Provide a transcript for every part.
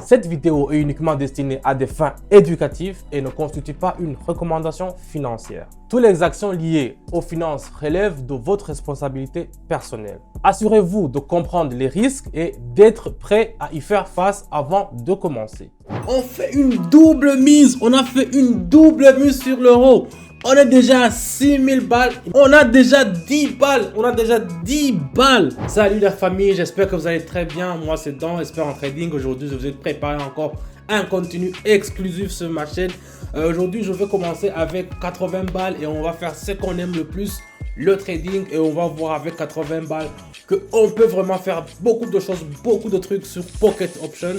Cette vidéo est uniquement destinée à des fins éducatives et ne constitue pas une recommandation financière. Toutes les actions liées aux finances relèvent de votre responsabilité personnelle. Assurez-vous de comprendre les risques et d'être prêt à y faire face avant de commencer. On fait une double mise, on a fait une double mise sur l'euro. On est déjà à 6000 balles, on a déjà 10 balles, Salut la famille, j'espère que vous allez très bien. Moi c'est Dan, expert en trading. Aujourd'hui je vous ai préparé encore un contenu exclusif sur ma chaîne. Aujourd'hui je vais commencer avec 80 balles et on va faire ce qu'on aime le plus, le trading. Et on va voir avec 80 balles qu'on peut vraiment faire beaucoup de choses, beaucoup de trucs sur Pocket Option.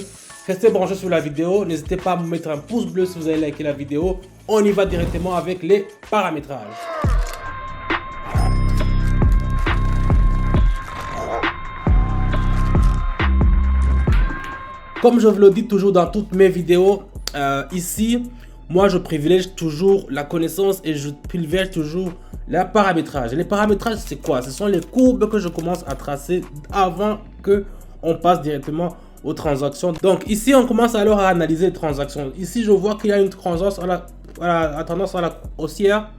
Restez branchés sur la vidéo, n'hésitez pas à me mettre un pouce bleu si vous avez liké la vidéo. On y va directement avec les paramétrages. Comme je vous le dis toujours dans toutes mes vidéos, ici, moi je privilège toujours la connaissance et je privilège toujours le paramétrage. Les paramétrages, c'est quoi? Ce sont les courbes que je commence à tracer avant que on passe directement aux transactions. Donc ici on commence alors à analyser les transactions. Ici je vois qu'il y a une transaction à tendance à la haussière.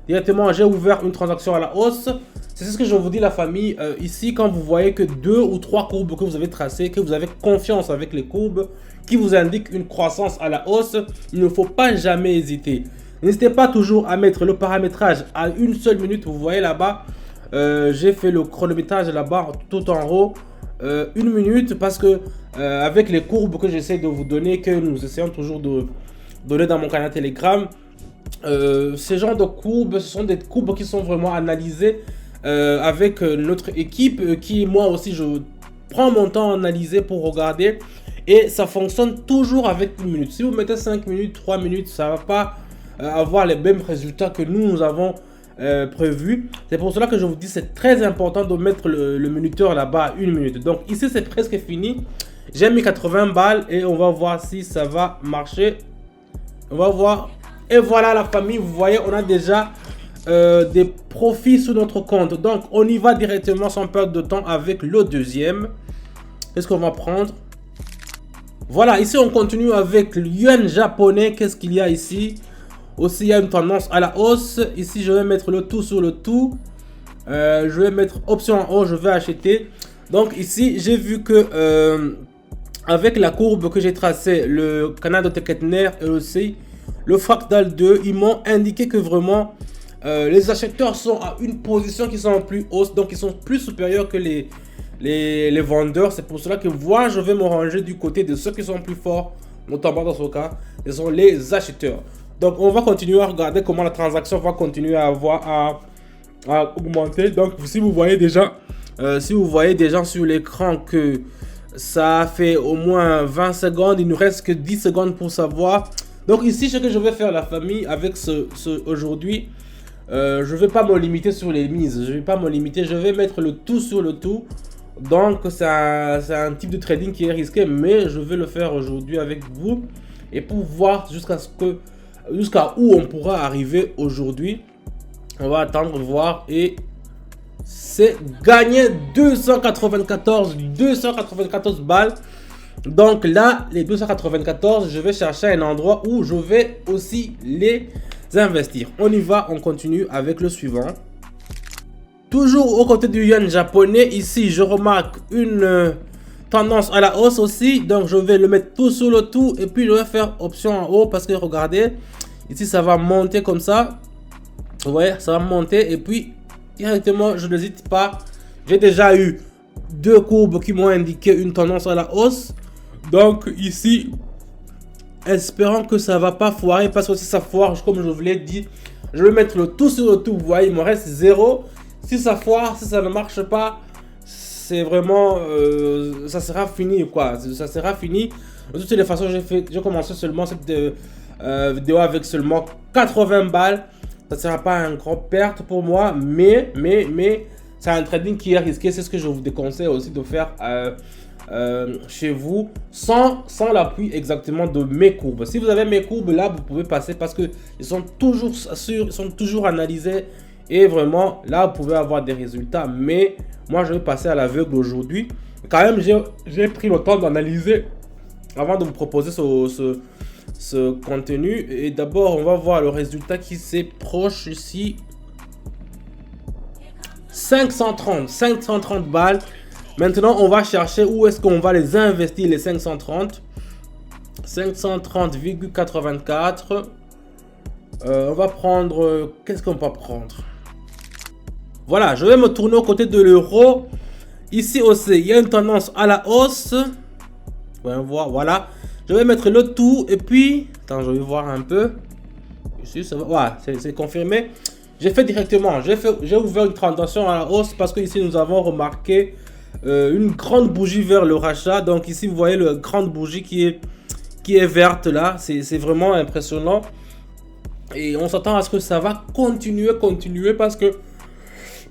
Directement j'ai ouvert une transaction à la hausse. C'est ce que je vous dis la famille. Ici quand vous voyez que 2 ou 3 courbes que vous avez tracées, que vous avez confiance avec les courbes qui vous indiquent une croissance à la hausse, il ne faut pas jamais hésiter. N'hésitez pas toujours à mettre le paramétrage à une seule minute. Vous voyez là-bas, j'ai fait le chronométrage là-bas tout en haut. 1 minute parce que avec les courbes que j'essaie de vous donner, que nous essayons toujours de donner dans mon canal Telegram, ces genres de courbes, ce sont des courbes qui sont vraiment analysées avec notre équipe, qui moi aussi je prends mon temps à analyser pour regarder, et ça fonctionne toujours avec 1 minute. Si vous mettez 5 minutes, 3 minutes, ça va pas avoir les mêmes résultats que nous avons prévu. C'est pour cela que je vous dis c'est très important de mettre le minuteur là-bas à 1 minute. Donc ici c'est presque fini. J'ai mis 80 balles et on va voir si ça va marcher. On va voir. Et voilà la famille, vous voyez on a déjà des profits sur notre compte. Donc on y va directement sans perdre de temps avec le deuxième. Qu'est-ce qu'on va prendre? Voilà, ici on continue avec le yuan japonais. Qu'est-ce qu'il y a ici? Aussi, il y a une tendance à la hausse. Ici, je vais mettre le tout sur le tout. Je vais mettre option en haut, je vais acheter. Donc ici, j'ai vu que avec la courbe que j'ai tracée, le canal de Teketner et aussi le fractal 2, ils m'ont indiqué que vraiment les acheteurs sont à une position qui sont en plus hausse. Donc, ils sont plus supérieurs que les vendeurs. C'est pour cela que moi, je vais me ranger du côté de ceux qui sont plus forts, notamment dans ce cas, ce sont les acheteurs. Donc on va continuer à regarder comment la transaction va continuer à augmenter. Donc si vous voyez déjà sur l'écran que ça fait au moins 20 secondes, il ne reste que 10 secondes pour savoir. Donc ici ce que je vais faire la famille avec aujourd'hui, je vais pas me limiter sur les mises, je vais mettre le tout sur le tout. Donc c'est un type de trading qui est risqué, mais je vais le faire aujourd'hui avec vous et pour voir jusqu'à où on pourra arriver aujourd'hui. On va attendre voir et c'est gagné 294 balles. Donc là les 294, je vais chercher un endroit où je vais aussi les investir. On y va, on continue avec le suivant. Toujours au côté du yuan japonais, ici je remarque une tendance à la hausse aussi. Donc je vais le mettre tout sur le tout et puis je vais faire option en haut parce que regardez, ici ça va monter comme ça. Vous voyez, ça va monter et puis directement je n'hésite pas. J'ai déjà eu 2 courbes qui m'ont indiqué une tendance à la hausse. Donc ici, espérons que ça va pas foirer parce que si ça foire, comme je vous l'ai dit, je vais mettre le tout sur le tout. Vous voyez, il me reste 0. Si ça foire, si ça ne marche pas, c'est vraiment ça sera fini quoi, ça sera fini. De toutes les façons, j'ai commencé seulement cette vidéo avec seulement 80 balles. Ça ne sera pas une grande perte pour moi, mais c'est un trading qui est risqué. C'est ce que je vous déconseille aussi de faire chez vous sans l'appui exactement de mes courbes. Si vous avez mes courbes là, vous pouvez passer parce que ils sont toujours sûrs, ils sont toujours analysés. Et vraiment, là, vous pouvez avoir des résultats. Mais moi, je vais passer à l'aveugle aujourd'hui. Quand même, j'ai pris le temps d'analyser avant de vous proposer ce contenu. Et d'abord, on va voir le résultat qui s'approche ici. 530 balles. Maintenant, on va chercher où est-ce qu'on va les investir, les 530. 530,84. On va prendre... Qu'est-ce qu'on peut prendre? Voilà, je vais me tourner aux côtés de l'euro. Ici aussi, il y a une tendance à la hausse. Voilà. Je vais mettre le tout et puis... Attends, je vais voir un peu. Ici, ça va. Voilà, c'est confirmé. J'ai fait directement. J'ai ouvert une transaction à la hausse parce que ici, nous avons remarqué une grande bougie vers le rachat. Donc ici, vous voyez la grande bougie qui est verte là. C'est vraiment impressionnant. Et on s'attend à ce que ça va continuer parce que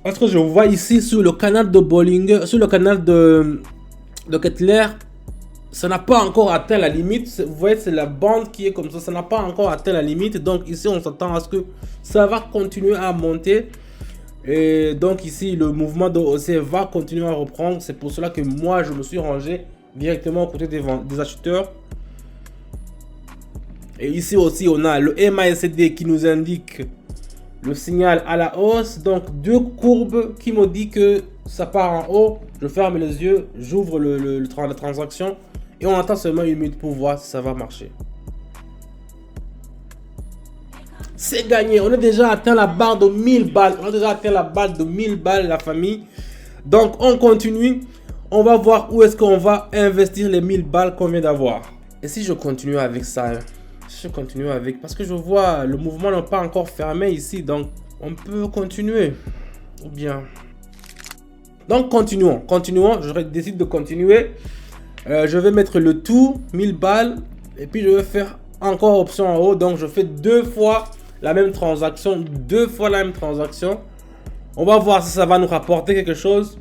je vois ici sur le canal de Bollinger, sur le canal de Kettler, ça n'a pas encore atteint la limite. Vous voyez, c'est la bande qui est comme ça. Ça n'a pas encore atteint la limite. Donc ici, on s'attend à ce que ça va continuer à monter. Et donc ici, le mouvement de haussier va continuer à reprendre. C'est pour cela que moi, je me suis rangé directement aux côtés des acheteurs. Et ici aussi, on a le MACD qui nous indique le signal à la hausse. Donc, deux courbes qui me disent que ça part en haut. Je ferme les yeux, j'ouvre la transaction. Et on attend seulement une minute pour voir si ça va marcher. C'est gagné. On a déjà atteint la barre de 1000 balles. On a déjà atteint la barre de 1000 balles, la famille. Donc, on continue. On va voir où est-ce qu'on va investir les 1000 balles qu'on vient d'avoir. Et si je continue avec ça, je continue avec... Parce que je vois le mouvement n'est pas encore fermé ici. Donc, on peut continuer. Ou bien... Donc, continuons. Je décide de continuer. Je vais mettre le tout, 1000 balles. Et puis, je vais faire encore option en haut. Donc, je fais deux fois la même transaction. On va voir si ça va nous rapporter quelque chose.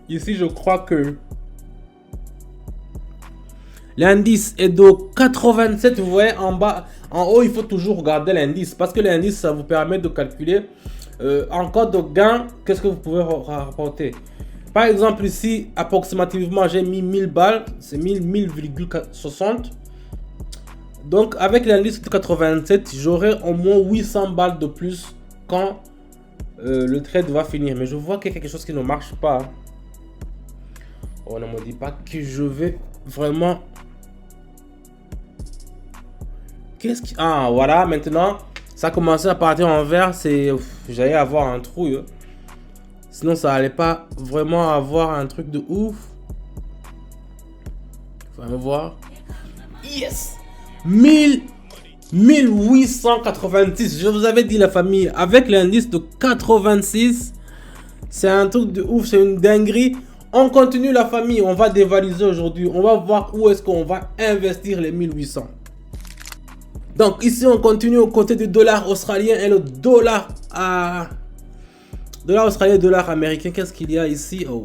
Ici, je crois que l'indice est de 87. Vous voyez en bas, en haut, il faut toujours regarder l'indice. Parce que l'indice, ça vous permet de calculer en cas de gain, qu'est-ce que vous pouvez rapporter. Par exemple, ici, approximativement, j'ai mis 1000 balles. C'est 1000,60. Donc, avec l'indice de 87, j'aurai au moins 800 balles de plus quand le trade va finir. Mais je vois qu'il y a quelque chose qui ne marche pas. On ne me dit pas que je vais vraiment... Ah, voilà, maintenant, ça a commencé à partir en vert. J'allais avoir un trou. Sinon, ça allait pas vraiment avoir un truc de ouf. Faut me voir. Yes! 1886. Je vous avais dit, la famille, avec l'indice de 86, c'est un truc de ouf, c'est une dinguerie. On continue, la famille, on va dévaliser aujourd'hui. On va voir où est-ce qu'on va investir les 1800. Donc ici, on continue aux côtés du dollar australien et le dollar australien, dollar américain. Qu'est-ce qu'il y a ici? Oh,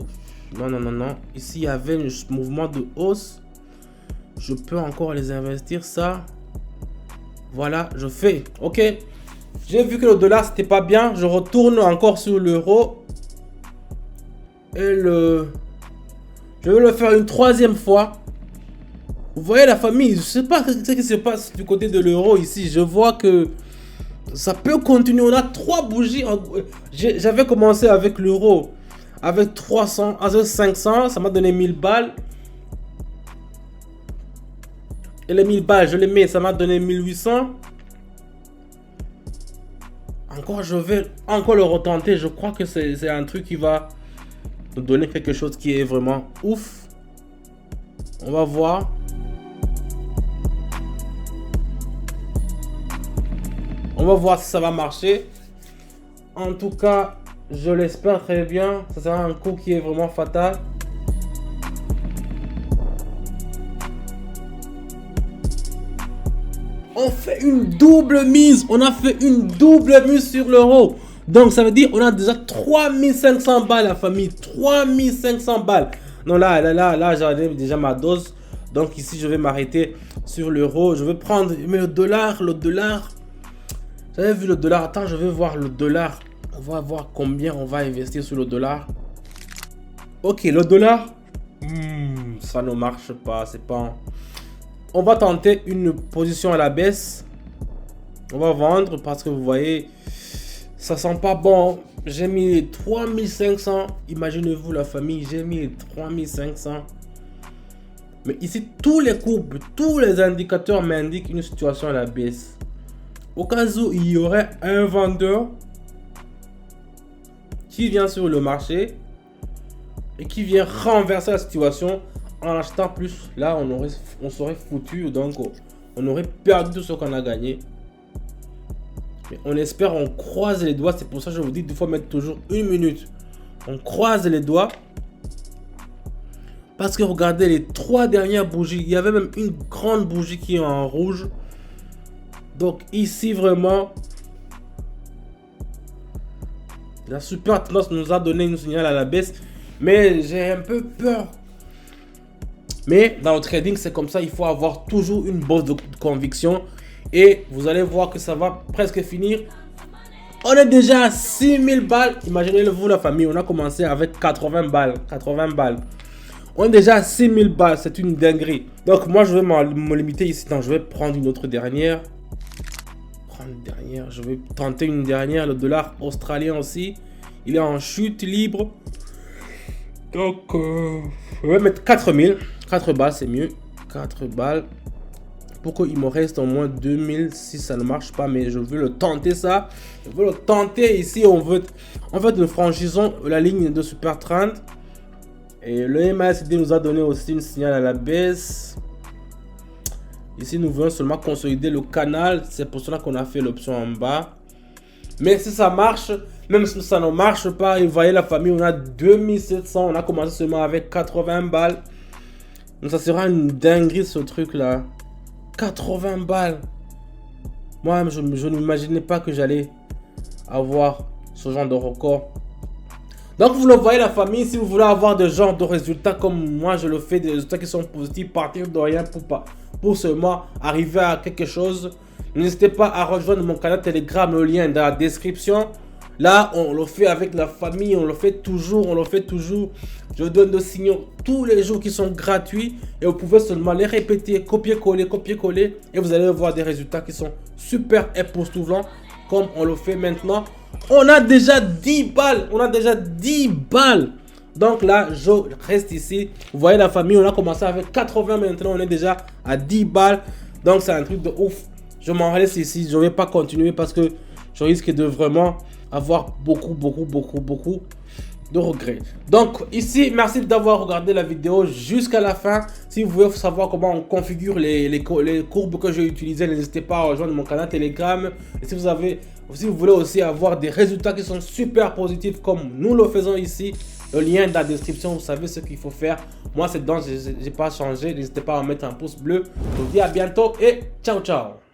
non. Ici, il y avait un mouvement de hausse. Je peux encore les investir, ça. Voilà, je fais. Ok. J'ai vu que le dollar, c'était pas bien. Je retourne encore sur l'euro. Et je vais le faire une troisième fois. Vous voyez, la famille, je sais pas ce qui se passe du côté de l'euro ici. Je vois que ça peut continuer. On a 3 bougies. J'avais commencé avec l'euro. Avec 300, avec 500. Ça m'a donné 1000 balles. Et les 1000 balles, je les mets. Ça m'a donné 1800. Encore, je vais encore le retenter. Je crois que c'est un truc qui va nous donner quelque chose qui est vraiment ouf. On va voir. On va voir si ça va marcher. En tout cas, je l'espère très bien. Ça sera un coup qui est vraiment fatal. On fait une double mise. On a fait une double mise sur l'euro. Donc ça veut dire on a déjà 3500 balles, la famille. 3500 balles. Non, là j'en ai déjà ma dose. Donc ici, je vais m'arrêter sur l'euro. Je vais prendre... Mais le dollar... J'avais vu le dollar. Attends, je vais voir le dollar. On va voir combien on va investir sur le dollar. Ok, le dollar. ça ne marche pas. C'est pas... On va tenter une position à la baisse. On va vendre parce que vous voyez, ça sent pas bon. J'ai mis 3500. Imaginez-vous la famille, j'ai mis 3500. Mais ici, tous les courbes, tous les indicateurs m'indiquent une situation à la baisse. Au cas où il y aurait un vendeur qui vient sur le marché et qui vient renverser la situation en achetant plus, là on serait foutu, donc on aurait perdu tout ce qu'on a gagné. Mais on espère, on croise les doigts. C'est pour ça que je vous dis qu'il faut mettre toujours 1 minute. On croise les doigts. Parce que regardez les 3 dernières bougies. Il y avait même une grande bougie qui est en rouge. Donc ici vraiment, la super tendance nous a donné une signal à la baisse. Mais j'ai un peu peur. Mais dans le trading, c'est comme ça. Il faut avoir toujours une bosse de conviction. Et vous allez voir que ça va presque finir. On est déjà à 6000 balles. Imaginez-vous la famille. On a commencé avec 80 balles. 80 balles. On est déjà à 6000 balles. C'est une dinguerie. Donc moi, je vais me limiter ici. Donc, je vais prendre une autre dernière. Je vais tenter une dernière. Le dollar australien aussi. Il est en chute libre. Donc, je vais mettre 4000. 4 balles, c'est mieux. 4 balles. Pour qu'il me reste au moins 2000 si ça ne marche pas. Mais je veux le tenter ça. Je veux le tenter ici. En fait, nous franchissons la ligne de Super Trend. Et le MACD nous a donné aussi une signal à la baisse. Ici, nous voulons seulement consolider le canal. C'est pour cela qu'on a fait l'option en bas. Mais si ça marche, même si ça ne marche pas, vous voyez la famille, on a 2700. On a commencé seulement avec 80 balles. Donc ça sera une dinguerie ce truc là. 80 balles. Moi, je n'imaginais pas que j'allais avoir ce genre de record. Donc vous le voyez la famille, si vous voulez avoir de genre de résultats comme moi je le fais, des résultats qui sont positifs, partir de rien pour seulement arriver à quelque chose, n'hésitez pas à rejoindre mon canal Telegram, le lien est dans la description. Là, on le fait avec la famille, on le fait toujours, Je donne des signaux tous les jours qui sont gratuits et vous pouvez seulement les répéter, copier-coller et vous allez voir des résultats qui sont super époustouflants comme on le fait maintenant. On a déjà 10 balles, Donc là, je reste ici. Vous voyez la famille, on a commencé avec 80, maintenant on est déjà à 10 balles. Donc c'est un truc de ouf. Je m'en laisse ici, je ne vais pas continuer parce que je risque de vraiment avoir beaucoup de regrets. Donc ici, merci d'avoir regardé la vidéo jusqu'à la fin. Si vous voulez savoir comment on configure les courbes que j'ai utilisées, n'hésitez pas à rejoindre mon canal Telegram. Et si vous voulez aussi avoir des résultats qui sont super positifs comme nous le faisons ici, le lien est dans la description, vous savez ce qu'il faut faire. Moi c'est donc, j'ai pas changé, n'hésitez pas à mettre un pouce bleu. Je vous dis à bientôt et ciao ciao.